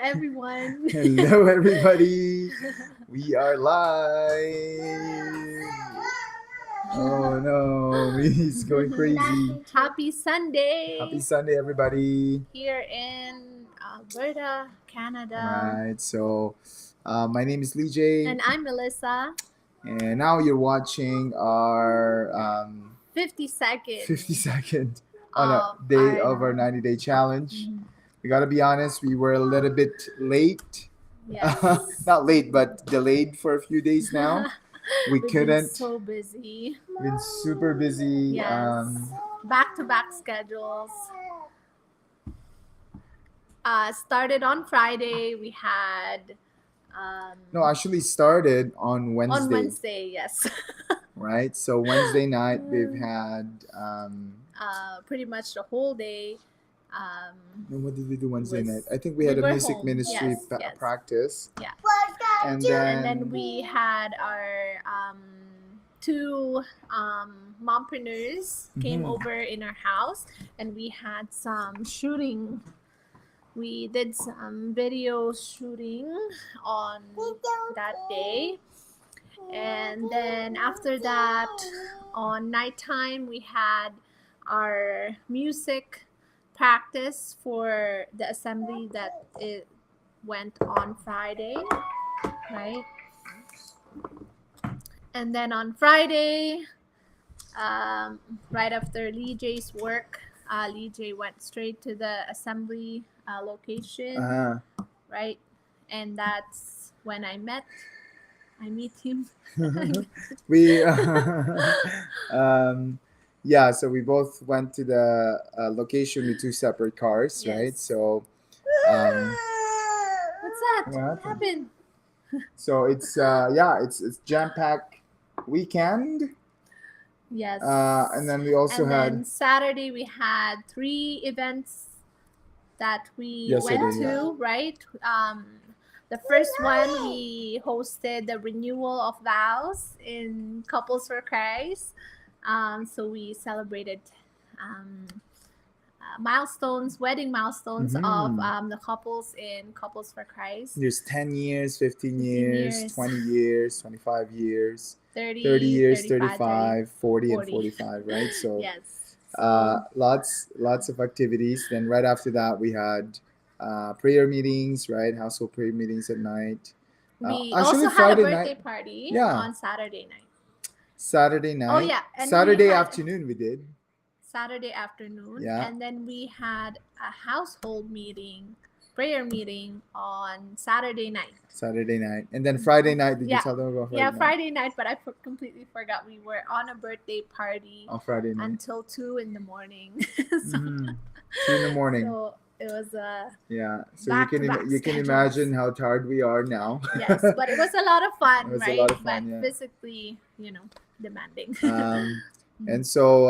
everyone. Hello, everybody. We are live. Oh no, he's going crazy. Happy Sunday. Happy Sunday, everybody. Here in Alberta, Canada. Right. So, my name is Lee J. And I'm Melissa. And now you're watching our 50-second 50-second on a day of our 90-day challenge. We gotta be honest, we were a little bit late. Yes. Not late, but delayed for a few days now. We've couldn't. been so busy. Been super busy. Yes. Back-to-back schedules. Started on Friday. We had. No, actually started on Wednesday. On Wednesday, yes. Right. So Wednesday night we've had. Pretty much the whole day. What did we do Wednesday night? I think we had a music home. ministry Yes. practice. Yeah. And then we had our two mompreneurs came over in our house, and we had some shooting. We did some video shooting on that day. And then after that, on nighttime, we had our music practice for the assembly that it went on Friday, right? And then on Friday, right after Lee J's work, Lee J went straight to the assembly location, right? And that's when I meet him. We yeah, so we both went to the location with two separate cars, Yes. right? So What's that? What What happened? so it's it's jam-packed weekend. Yes. And then we also then Saturday we had 3 events that we Yesterday, went to, right? The first one, we hosted the renewal of vows in Couples for Christ. So we celebrated wedding milestones of the couples in Couples for Christ. There's 10 years, 15 years, 20 years, 25 years, 30 years, 35, 35, 40, and 40. 45, right? So Yes. lots of activities. Then right after that, we had prayer meetings, right? Household prayer meetings at night. We actually, also had Friday a birthday night- party Yeah. on Saturday night. Saturday night. Oh, yeah, and Saturday we had- afternoon we did. Saturday afternoon. Yeah. And then we had a household meeting, prayer meeting on Saturday night. Saturday night. And then Friday night, did you Yeah. tell them about Friday Yeah, night? Friday night, but I completely forgot we were on a birthday party On Friday night. until 2 in the morning. Mhm. 2 in the morning. So it was Yeah. So back-to-back you can schedules. imagine how tired we are now. yes, but it was a lot of fun, It was a right? lot of fun, but yeah. physically, demanding. And so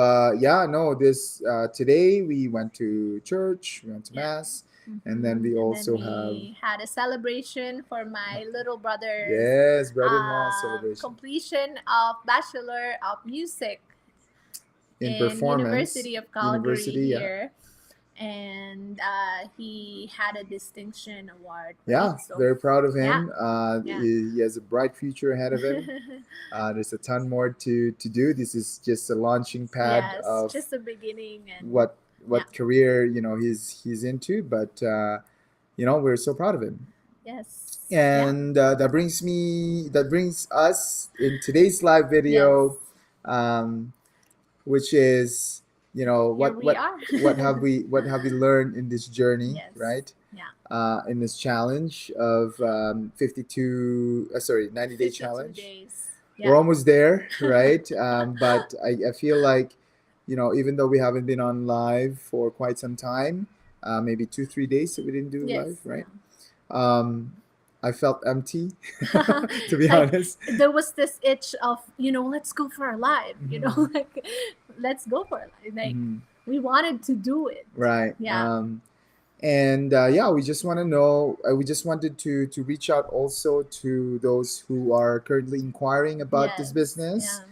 this today we went to church, we went to mass, and then we also we had a celebration for my little brother's yes, brother-in-law celebration completion of Bachelor of Music in performance. University of Calgary University, yeah. here. And he had a distinction award. Yeah, right? So, very proud of him. Yeah. He has a bright future ahead of him. There's a ton more to do. This is just a launching pad yes, of just the beginning. And what career he's into. But we're so proud of him. yes. And that brings us in today's live video, which is what we are. what have we learned in this journey, Yes. right? Yeah. In this challenge of 90-day challenge. Days. We're almost there, right? But I feel like even though we haven't been on live for quite some time, maybe 2-3 days that we didn't do live, right? I felt empty, to be honest. There was this itch of, let's go for a live, like, let's go for a live. Like, we wanted to do it. Right. Yeah. And we just want to know, we just wanted to reach out also to those who are currently inquiring about this business.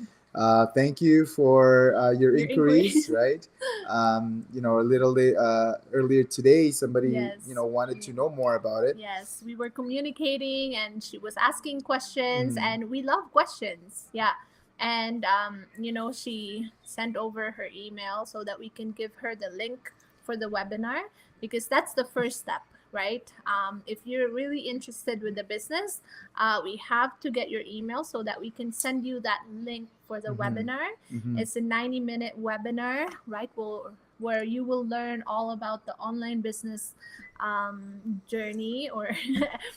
Thank you for your Your inquiry. inquiries, right? A little earlier today, somebody, Yes. wanted to know more about it. Yes, we were communicating and she was asking questions, Mhm. and we love questions. Yeah. And, she sent over her email so that we can give her the link for the webinar, because that's the first step, right? If you're really interested with the business, we have to get your email so that we can send you that link for the Mhm. webinar. Mhm. It's a 90-minute webinar, right? Where you will learn all about the online business journey, or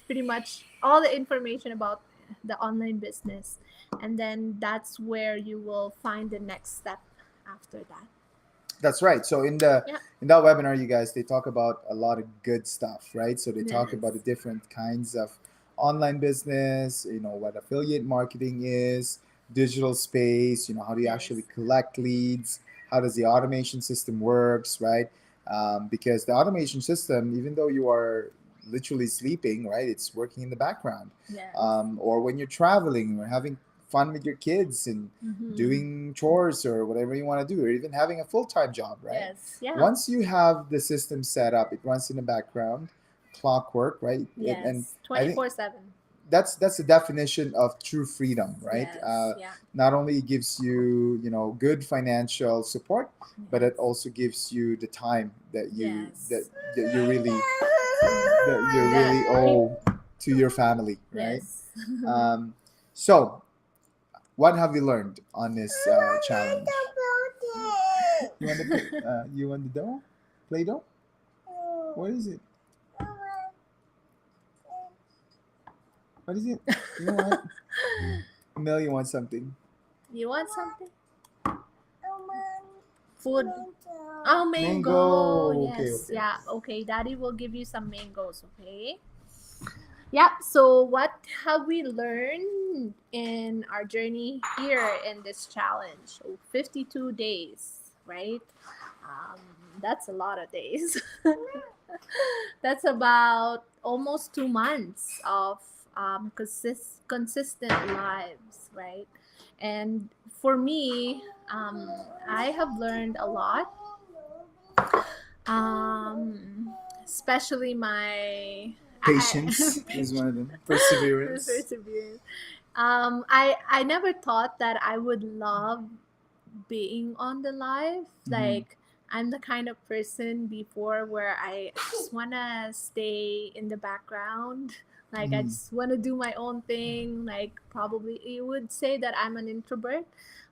pretty much all the information about the online business. And then that's where you will find the next step after that. That's right. So Yeah. in that webinar, you guys, they talk about a lot of good stuff, right? So they talk about the Yes. different kinds of online business, what affiliate marketing is, digital space, how do you Yes. actually collect leads, how does the automation system works, right? Because the automation system, even though you are literally sleeping, right, it's working in the background. Yes. Or when you're traveling or having fun with your kids and Mm-hmm. doing chores or whatever you want to do, or even having a full-time job, right? Yes. Yeah. Once you have the system set up, it runs in the background, clockwork, right? And Yes. I think 24/7. that's the definition of true freedom, right? Yes. Yeah. Not only gives you, good financial support, but it Yes. also gives you the time that you Yes. that you really that you That really owe to your family, right? Yes. So what have you learned on this challenge? You want the you want the dough? Play dough? What is it? What is it? You know what? Mel, you want something? You want something? Food. Oh, mango. Mango. Okay, Yes. okay. Yeah. Okay. Daddy will give you some mangoes. Okay. Yeah. So, what have we learned in our journey here in this challenge? So, 52 days, right? Um, that's a lot of days. That's about almost 2 months of consistent lives, right? And for me, I have learned a lot, um, especially my Patience is one of them. Perseverance. perseverance. I never thought that I would love being on the live. Mhm. Like, I'm the kind of person before where I just wanna stay in the background. Like, I Mhm. just wanna do my own thing. Like, probably you would say that I'm an introvert,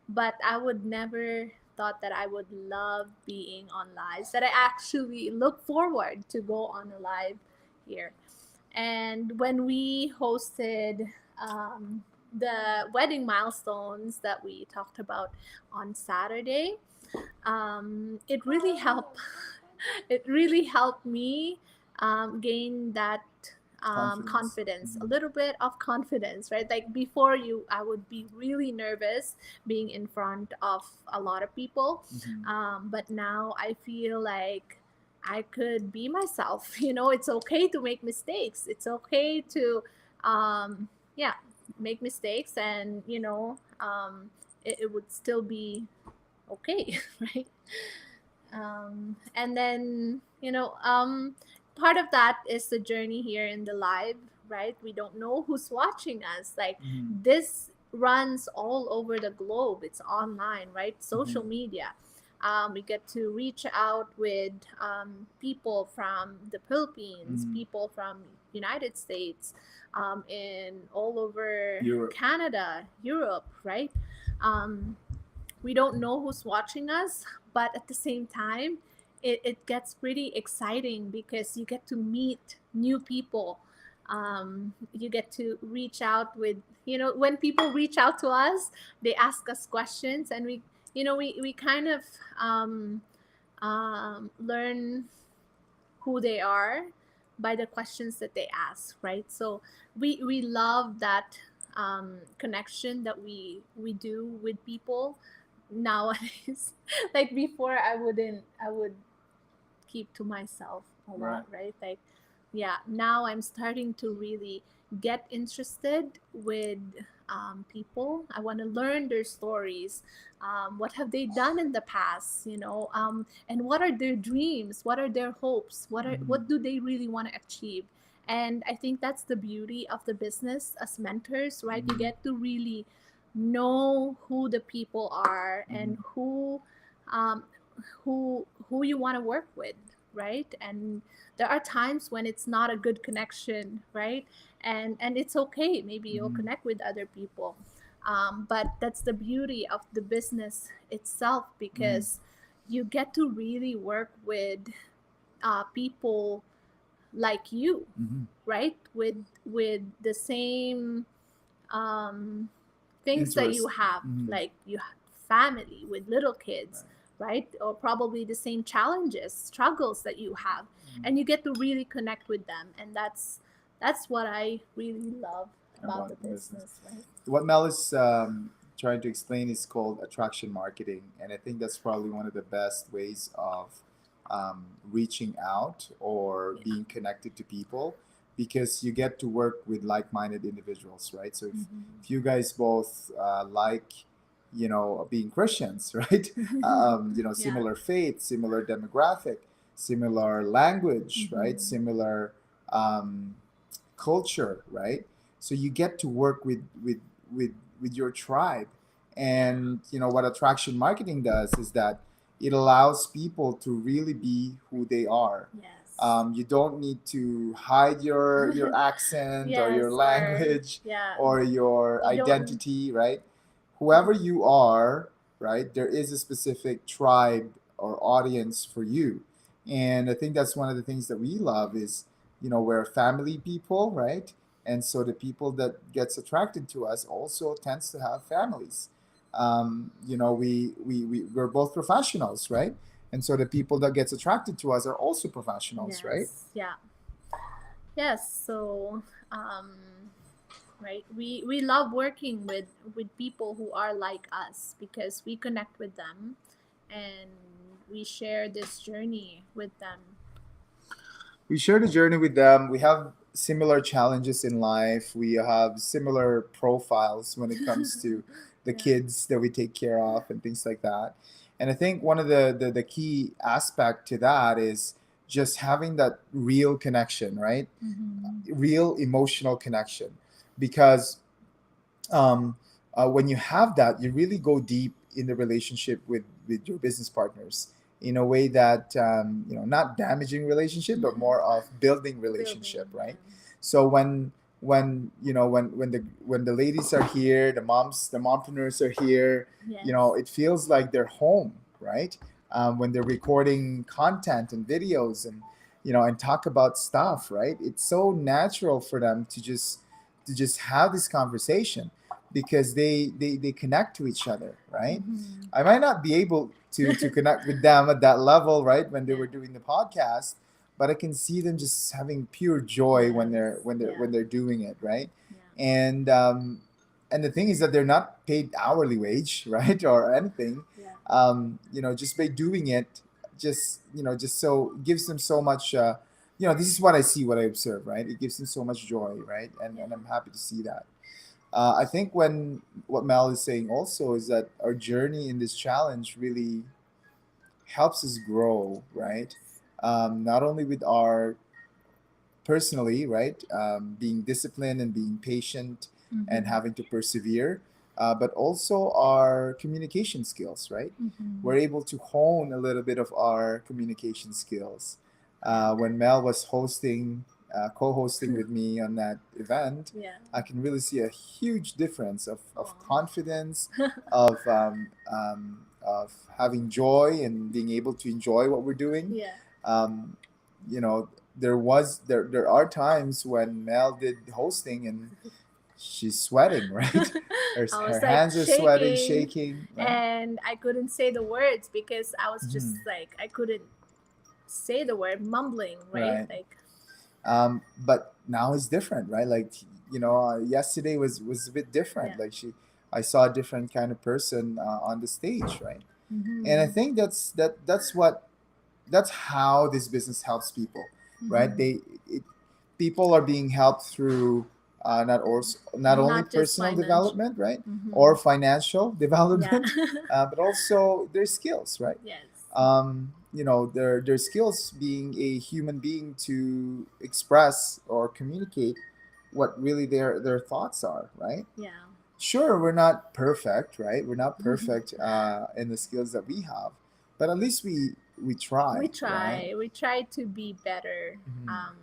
but I would never thought that I would love being on lives. That I actually look forward to go on a live here. And when we hosted the wedding milestones that we talked about on Saturday, it really helped. It really helped me gain that Confidence. confidence, a Mhm. little bit of confidence, right? Like before, I would be really nervous being in front of a lot of people, Mhm. but now I feel like I could be myself. It's okay to make mistakes. It's okay to, yeah, make mistakes, and it would still be okay, right? And then, part of that is the journey here in the live, right? We don't know who's watching us. Like, Mhm. this runs all over the globe. It's online, right? Social Mhm. media. We get to reach out with people from the Philippines, Mhm. people from United States, in all over Europe. Canada, Europe, right? Um, we don't know who's watching us, but at the same time, it gets pretty exciting because you get to meet new people. You get to reach out with, when people reach out to us, they ask us questions, and we kind of learn who they are by the questions that they ask, right? So we love that connection that we do with people nowadays. Like before, I would keep to myself a Right. lot, right? Like, yeah, now I'm starting to really get interested with people. I want to learn their stories. What have they done in the past, and what are their dreams, what are their hopes, Mhm. what do they really want to achieve. And I think that's the beauty of the business as mentors, right? You Mhm. get to really know who the people are and Mhm. um, who you want to work with, right? And there are times when it's not a good connection, right? And it's okay, maybe you'll Mhm. connect with other people, but that's the beauty of the business itself, Mhm. because you get to really work with people like you, Mhm. right? With the same um, things that you Interest. have, Mhm. like you have family with little kids, Right. right? Or probably the same challenges, struggles that you have, Mhm. and you get to really connect with them, and that's what I really love about the About the business. business, right? What Mel is trying to explain is called attraction marketing, and I think that's probably one of the best ways of reaching out or Yeah. being connected to people, because you get to work with like-minded individuals, right? So if you guys both like, being Christians, right? Yeah. Similar faith, similar demographic, similar language, right? Hmm. Similar um, culture, right? So you get to work with with your tribe. Yeah. And what attraction marketing does is that it allows people to really be who they are. Yes. You don't need to hide your accent or your Yes, or language yeah, or your you don't. identity, right? Whoever you are, right, there is a specific tribe or audience for you. And I think that's one of the things that we love is, we're family people, right? And so the people that gets attracted to us also tends to have families. We're both professionals, right? And so the people that gets attracted to us are also professionals, right? Yes, yeah. Yes, so um right, we love working with people who are like us because we connect with them, and we share this journey with them. We share the journey with them. We have similar challenges in life. We have similar profiles when it comes to the Yeah. kids that we take care of and things like that. And I think one of the key aspect to that is just having that real connection, right? Mm-hmm. Real emotional connection. Because um, when you have that, you really go deep in the relationship with your business partners in a way that not damaging relationship, but more of building relationship, Building, right? yeah. So when the ladies are here, the mompreneurs are here, Yes. it feels like they're home, right? When they're recording content and videos and talk about stuff, right? It's so natural for them to just have this conversation because they connect to each other, right? Mm-hmm. I might not be able to connect with them at that level, right, when they Yeah. were doing the podcast, but I can see them just having pure joy when Yes. they're when they're Yeah. when they're doing it, right? Yeah. And um and the thing is that they're not paid hourly wage right or anything. Yeah. Just by doing it, just so gives them so much. This is what I see, what I observe, right? It gives them so much joy, right? and Yeah. and I'm happy to see that. I think when what Mel is saying also is that our journey in this challenge really helps us grow, right? Yes. Not only with our personally, right, being disciplined and being patient and Mm-hmm. having to persevere, but also our communication skills, right? Mm-hmm. We're able to hone a little bit of our communication skills. Yeah. When Mel was co-hosting with me on that event, Yeah. I can really see a huge difference of Aw. confidence, of having joy and being able to enjoy what we're doing. Yeah. Um, you know, there are times when Mel did hosting and she's sweating, right? her, I her was like hands are sweating, shaking, shaking, right? and I couldn't say the words because I was Mhm. just like I couldn't say the word, mumbling, right? Right. Like But now it's different, right? Like yesterday was a bit different. yeah. Like I saw a different kind of person on the stage, right? And I Mm-hmm. think that's how this business helps people, right? Mm-hmm. They it, people are being helped through not only Not just personal financial. development, right, Mhm. or financial Yeah. development, but also their skills, right? Yes. Their skills being a human being to express or communicate what really their thoughts are, right? Yeah. Sure, we're not perfect, right? We're not perfect in the skills that we have, but at least we try, We right? try. We try to be better. Mhm.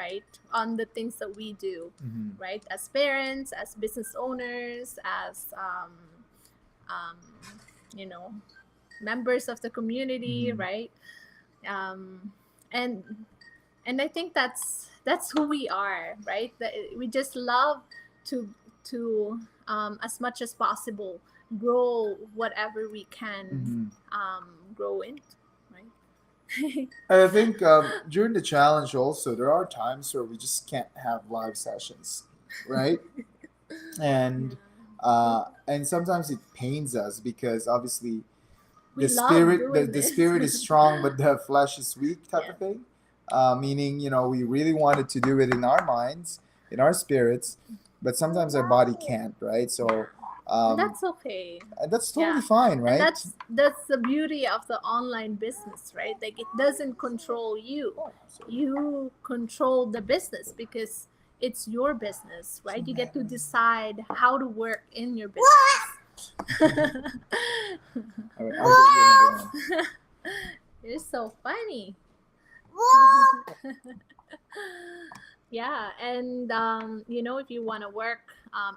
Right, on the things that we do, Mhm. right, as parents, as business owners, as um, you know members of the community, Mhm. right, um, and I think that's who we are, right, that we just love to as much as possible grow whatever we can grow into, right. And I think during the challenge also there are times where we just can't have live sessions, right? And sometimes it pains us because obviously We love doing the this. spirit is strong but the flesh is weak type Yeah. of thing. Meaning, we really wanted to do it in our minds, in our spirits, but sometimes our body can't, right? So That's okay. that's totally fine, And right? that's the beauty of the online business, right? Like, it doesn't control you. You control the business because it's your business, right? You get to decide how to work in your business. All right, I'll get you another one. You're so funny. Yeah, and if you want to work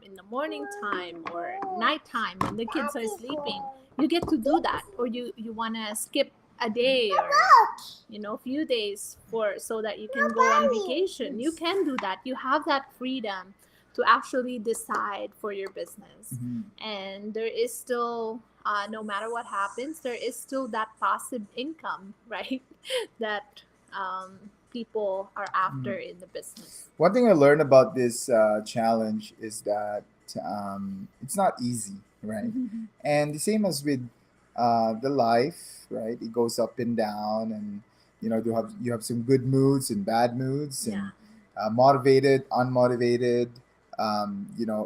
in the morning time or nighttime when the kids are sleeping, you get to do that. Or you want to skip a day or a few days for so that you can go on vacation. You can do that. You have that freedom to actually decide for your business. Mhm. And there is still no matter what happens, there is still that passive income, right? that people are after in the business. One thing I learned about this challenge is that it's not easy, right? And the same as with the life, right? It goes up and down, and you have some good moods and bad moods, and Yeah. Motivated, unmotivated.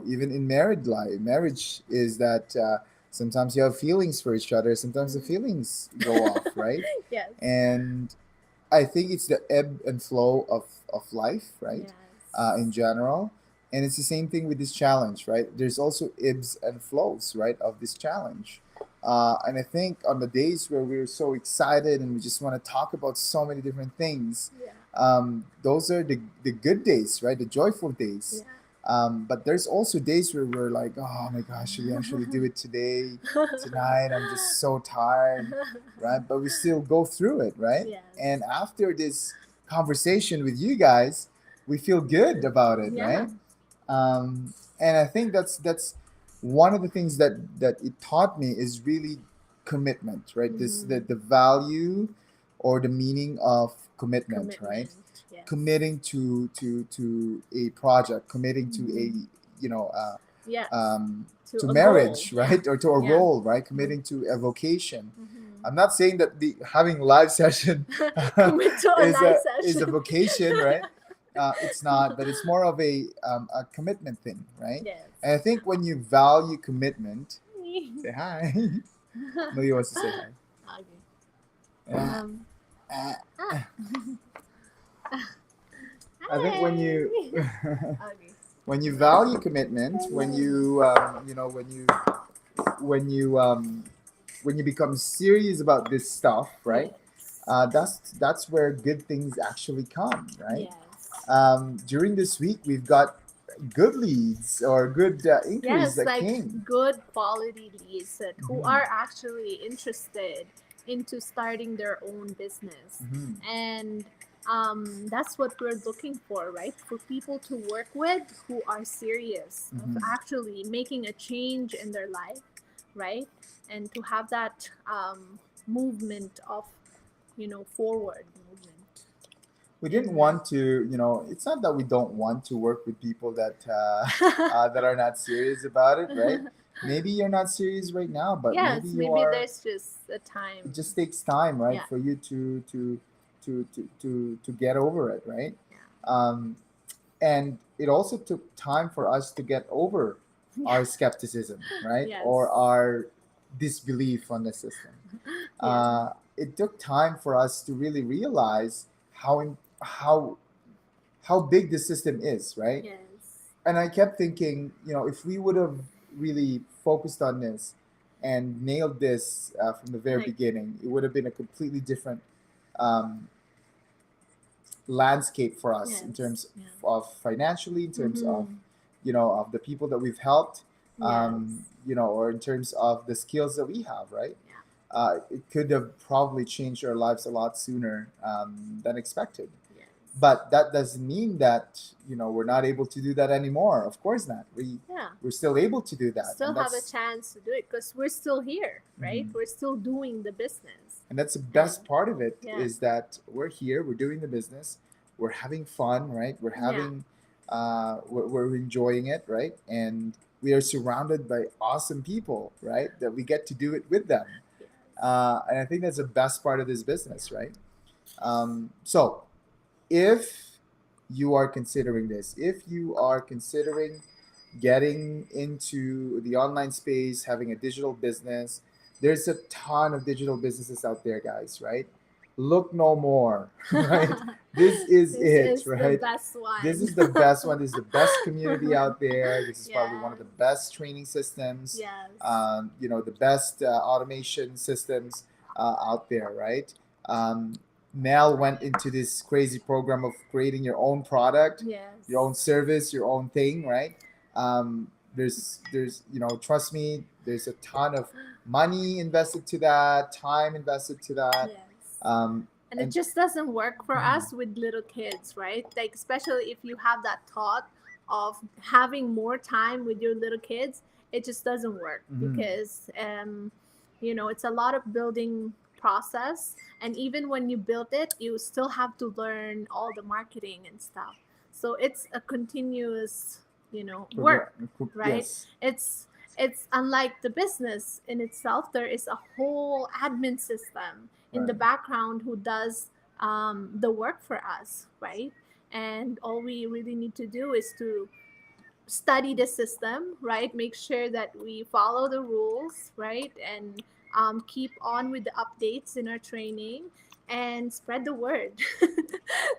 Even in marriage is that sometimes you have feelings for each other. Sometimes the feelings go off, right? Yes. And I think it's the ebb and flow of life, right? Yes. In general. And it's the same thing with this challenge, right? There's also ebbs and flows, right, of this challenge. And I think on the days where we're so excited and we just want to talk about so many different things, Yeah. those are the good days, right? The joyful days. Yeah. But there's also days where we're like, oh my gosh, should we actually do it today, tonight? I'm just so tired, right? But we still go through it, right? Yes. And after this conversation with you guys, we feel good about it, Yeah. right? And I think that's one of the things that it taught me is really commitment, right? This the value or the meaning of commitment, right? Yes. Committing to a project, committing to a Yes. to a marriage, goal. right? Or to a Yeah. role, right? Committing to a vocation. Mhm. I'm not saying that the having live session Commit to a is live is a session. vocation, right? It's not, but it's more of a commitment thing, right? Yes. And I think when you value commitment, say hi. Millie wants to say hi. Okay. I think when you Okay. when you value commitment, when you when you when you become serious about this stuff, right? That's where good things actually come, right? Yes. During this week, we've got good leads or good inquiries Yes, that like came. good quality leads who Mhm. are actually interested into starting their own business. Mhm. And that's what we're looking for, right? For people to work with who are serious of Mhm. actually making a change in their life, right? And to have that movement of, forward movement. We didn't want to, it's not that we don't want to work with people that that are not serious about it, right? Maybe you're not serious right now, but Yes, maybe you are. there's just a time. It just takes time, right, Yeah. for you to get over it, right? Yeah. and it also took time for us to get over our skepticism, right? Yes. Or our disbelief on the system. Yeah. It took time for us to really realize how big the system is, right? Yes. And I kept thinking, if we would have really focused on this and nailed this from the very Like, beginning, it would have been a completely different um, landscape for us in yes. terms Yeah. of financially, in terms of Mhm. of the people that we've helped, Yes. or in terms of the skills that we have, right? Yeah. It could have probably changed our lives a lot sooner than expected. Yes. But that doesn't mean that we're not able to do that anymore. Of course not. Yeah. We're still able to do that, Still and have a that's chance to do it because we're still here, right? Mhm. We're still doing the business. and that's the best And part of it yeah. is that we're here, we're doing the business, we're having fun, right? We're Yeah. having we're enjoying it, right? And we are surrounded by awesome people, right? That we get to do it with them. Yes. And I think that's the best part of this business, right? So if you are considering this, if you are considering getting into the online space, having a digital business, there's a ton of digital businesses out there, guys, right? Look no more, right? This is This it, is the right? best one. This is the best one. This is the best community out there. This is probably one of the Yes. best training systems, Yes. the best automation systems out there, right? Mel went into this crazy program of creating your own product, Yes. your own service, your own thing, right? There's trust me, there's a ton of money invested to that, time invested to that. Yes. Um, And it and just doesn't work for us with little kids, right? Like, especially if you have that thought of having more time with your little kids, it just doesn't work Mhm. because, it's a lot of building process. And even when you build it, you still have to learn all the marketing and stuff. So it's a continuous, work, right? Yes. It's unlike the business in itself. There is a whole admin system in the Right. background who does the work for us, right? And all we really need to do is to study the system, right? Make sure that we follow the rules, right? And keep on with the updates in our training and spread the word.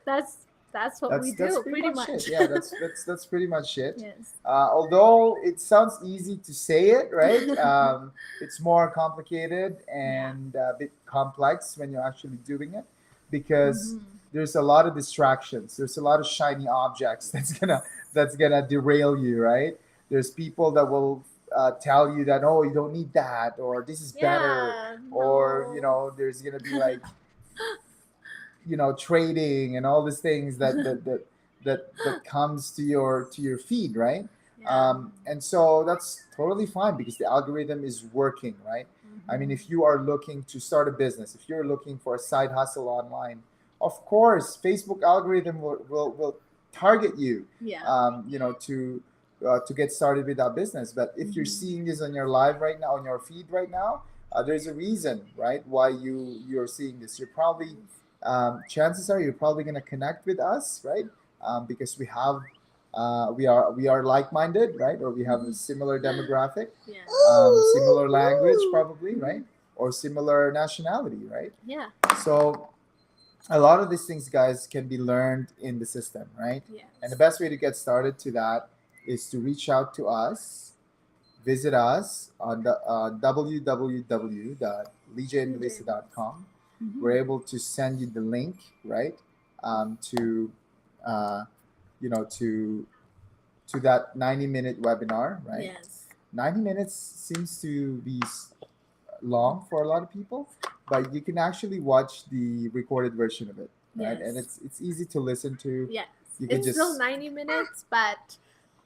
that's that's what we That's do, pretty pretty much it. much. Yeah, that's pretty much it. Yes. Although it sounds easy to say it, right? It's more complicated Yeah. and a bit complex when you're actually doing it because Hmm. there's a lot of distractions. There's a lot of shiny objects that's gonna derail you, right? There's people that will tell you that, oh, you don't need that, or this is better, Yeah. or No. there's gonna be like trading and all these things that comes to your feed, right? Yeah. And so that's totally fine because the algorithm is working, right? I mean, if you are looking to start a business, if you're looking for a side hustle online, of course Facebook algorithm will target you, Yeah. to get started with that business. But if you're Mhm. seeing this on your live right now, on your feed right now, there's a reason, right, why you're seeing this. You're probably chances are you're probably going to connect with us, right? Because we are like-minded, right? Or we have a similar demographic, Yeah. similar language, probably, right? Or similar nationality, right? Yeah. So a lot of these things, guys, can be learned in the system, right? Yes. And the best way to get started to that is to reach out to us, visit us on the www.legionmelissa.com. Mhm. We're able to send you the link, right, to uh, to that 90-minute webinar, right? Yes. 90 minutes seems to be long for a lot of people, but you can actually watch the recorded version of it, right? And Yes. it's easy to listen to. Yes. You can It's still just 90 minutes, but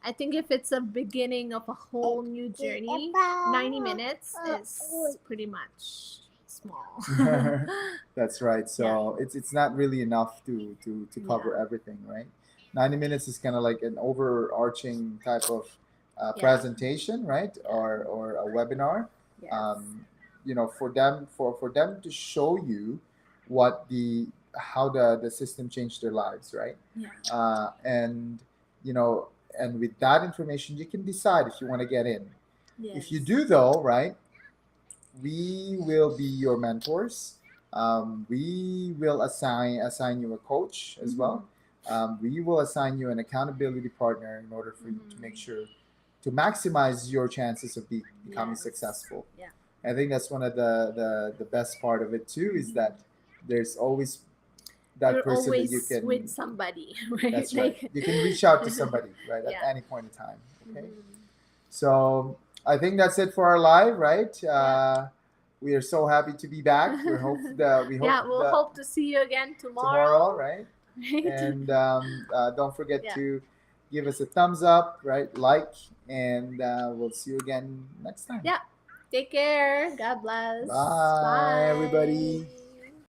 I think if it's a beginning of a whole new journey, 90 minutes is pretty much small. That's right. So it's not really enough to cover Yeah. everything, right? 90 minutes is kind of like an overarching type of Yeah. presentation, right? Yeah. Or a webinar. Yes. For them to show you how the system changed their lives, right? Yeah. And you know, and with that information, you can decide if you want to get in. If you Yes. do, though, right, we will be your mentors. We will assign you a coach as well. We will assign you an accountability partner in order for you to make sure to maximize your chances of becoming Yes. successful. Yeah. I think that's one of the best part of it too, is that there's always that You're person that you always can. with somebody, right? That's right. Like, You can reach out to somebody, right, at yeah. any point in time. Okay. Mhm. So I think that's it for our live, right? Yeah. We are so happy to be back. We hope Yeah, we'll that hope to see you again tomorrow, tomorrow. right? Right? And don't forget Yeah. to give us a thumbs up, right? Like, and we'll see you again next time. Yeah. Take care. God bless. Bye, everybody.